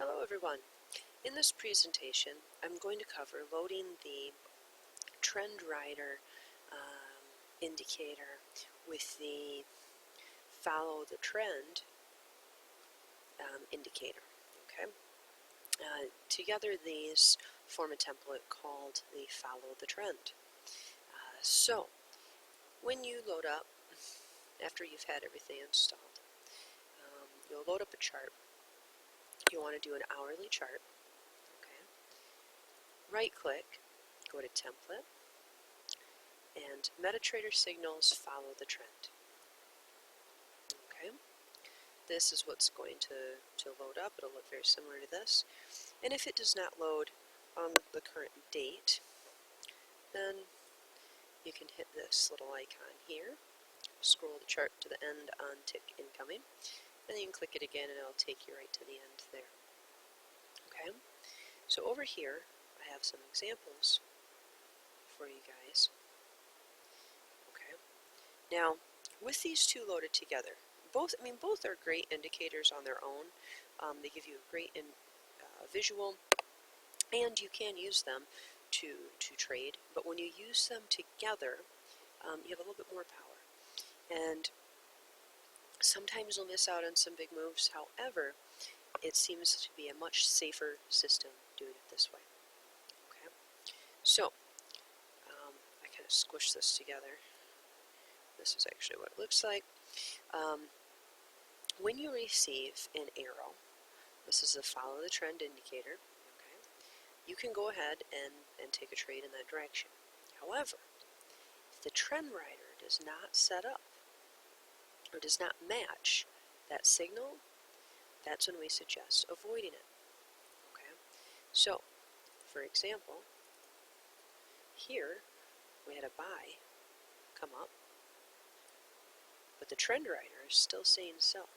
Hello everyone. In this presentation I'm going to cover loading the Trend Rider indicator with the Follow the Trend indicator. Okay. Together these form a template called the Follow the Trend. So when you load up, after you've had everything installed, you'll load up a chart. You want to do an hourly chart. Okay. Right click, go to Template, and MetaTrader signals follow the trend. Okay, this is what's going to load up. It'll look very similar to this. And if it does not load on the current date, then you can hit this little icon here, scroll the chart to the end on tick incoming, and then you can click it again and it'll take you right to the end there. Okay, so over here I have some examples for you guys. Okay, now with these two loaded together, both are great indicators on their own. They give you a great visual, and you can use them to trade, but when you use them together, you have a little bit more power. And sometimes you'll miss out on some big moves. However, it seems to be a much safer system doing it this way. Okay, so I kind of squish this together. This is actually what it looks like. When you receive an arrow, this is the follow the trend indicator, okay, you can go ahead and take a trade in that direction. However, if the trend rider does not set up or does not match that signal, that's when we suggest avoiding it. Okay, so for example, here we had a buy come up, but the trend rider is still saying sell.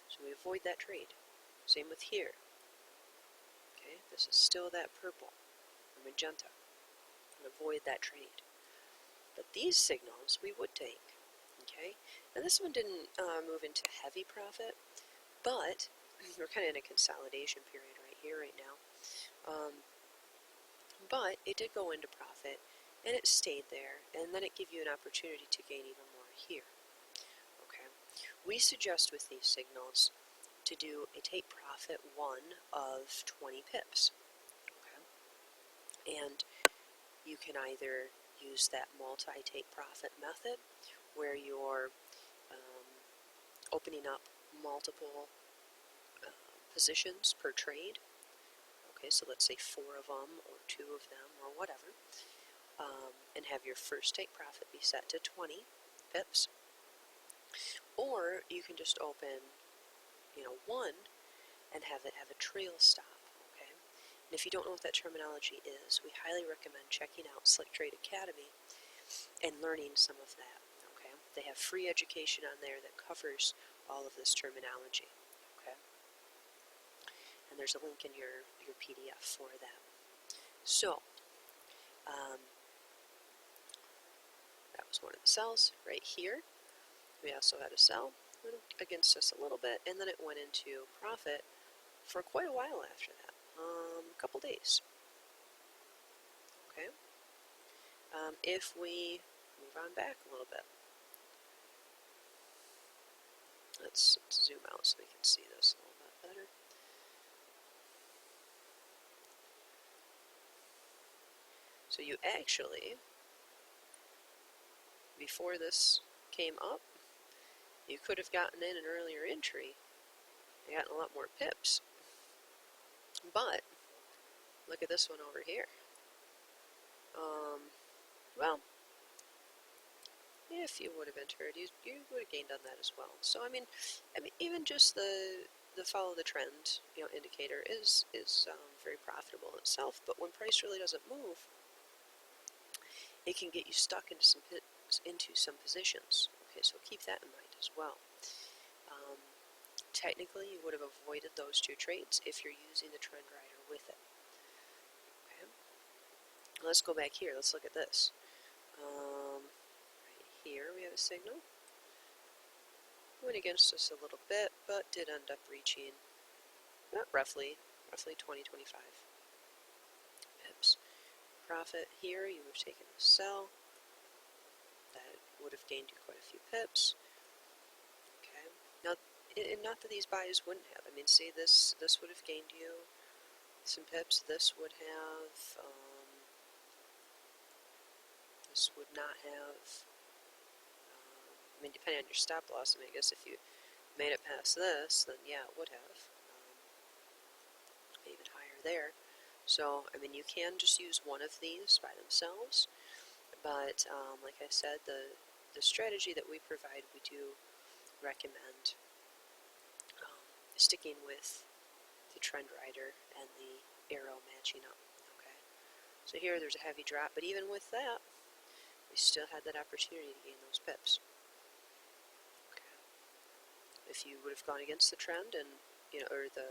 So we avoid that trade. Same with here. Okay, this is still that purple or magenta. And avoid that trade. But these signals we would take. Okay, now this one didn't move into heavy profit, but we're kind of in a consolidation period right here, right now. But it did go into profit, and it stayed there, and then it gave you an opportunity to gain even more here. Okay, we suggest with these signals to do a take profit one of 20 pips. Okay, and you can either use that multi-take profit method where you're opening up multiple positions per trade. Okay, so let's say 4 of them or 2 of them or whatever, and have your first take profit be set to 20 pips. Or you can just open, one and have it have a trail stop. Okay, and if you don't know what that terminology is, we highly recommend checking out Slick Trade Academy and learning some of that. Okay, they have free education on there that covers all of this terminology. Okay, and there's a link in your PDF for that. So that was one of the sells right here. We also had a sell, went against us a little bit, and then it went into profit for quite a while after that, a couple days. Okay, if we move on back a little bit, let's zoom out so we can see this a little bit better. So you actually, before this came up, you could have gotten in an earlier entry and gotten a lot more pips. But look at this one over here. Well, if you would have entered, you would have gained on that as well. So I mean, even just the follow the trend indicator is very profitable in itself. But when price really doesn't move, it can get you stuck into some positions. Okay, so keep that in mind as well. Technically, you would have avoided those 2 trades if you're using the trend rider with it. Okay, let's go back here. Let's look at this. Right here we have a signal. Went against us a little bit, but did end up reaching roughly 20, 25 pips. Profit here, you would have taken the sell. That would have gained you quite a few pips. Okay. Now, not that these buys wouldn't have. I mean, see, this would have gained you some pips. This would have, this would not have, I mean, depending on your stop loss, I mean, I guess if you made it past this, then yeah, it would have. Even higher there. So, I mean, you can just use one of these by themselves, but like I said, the strategy that we provide, we do recommend sticking with the trend rider and the arrow matching up. Okay, so here there's a heavy drop, but even with that, we still had that opportunity to gain those pips. Okay. If you would have gone against the trend and or the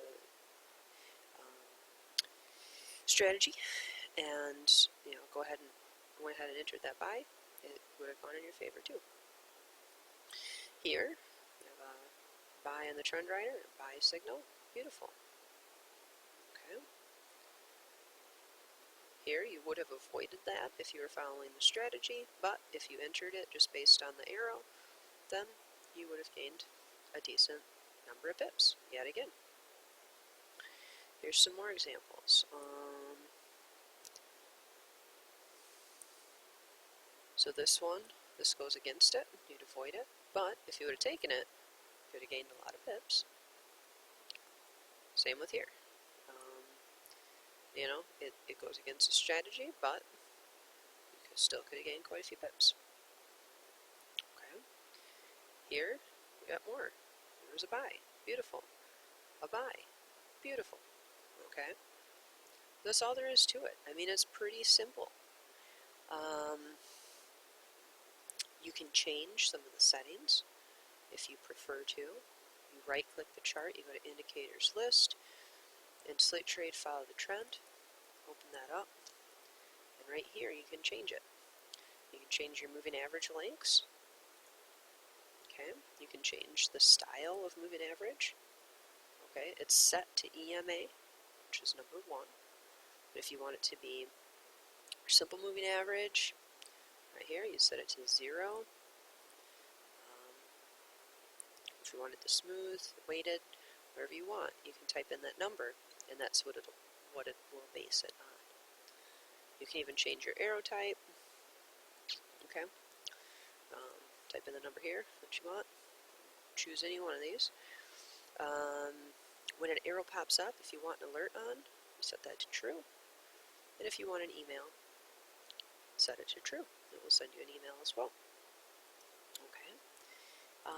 strategy, and go ahead and went ahead and entered that buy, it would have gone in your favor too. Here, we have a buy on the trend rider, a buy signal. Beautiful. Okay. Here, you would have avoided that if you were following the strategy, but if you entered it just based on the arrow, then you would have gained a decent number of pips, yet again. Here's some more examples. So this one, this goes against it, you'd avoid it, but if you would have taken it, you would have gained a lot of pips. Same with here. It goes against the strategy, but you still could have gained quite a few pips. Okay. Here, we got more. There's a buy. Beautiful. A buy. Beautiful. Okay. That's all there is to it. I mean, it's pretty simple. You can change some of the settings if you prefer to. You right-click the chart, you go to Indicators List, and Slate Trade Follow the Trend. Open that up, and right here you can change it. You can change your moving average lengths. Okay, you can change the style of moving average. Okay, it's set to EMA, which is number 1. But if you want it to be simple moving average, right here you set it to 0. If you want it to smooth, weighted, whatever you want, you can type in that number, and that's what it will base it on. You can even change your arrow type. Okay, type in the number here that you want. Choose any one of these. When an arrow pops up, if you want an alert on, you set that to true. And if you want an email, set it to true. It will send you an email as well. Okay.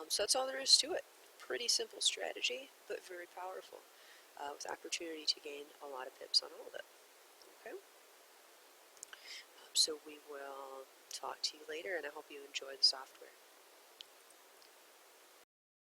So that's all there is to it. Pretty simple strategy, but very powerful, with opportunity to gain a lot of pips on all of it. Okay. So we will talk to you later, and I hope you enjoy the software.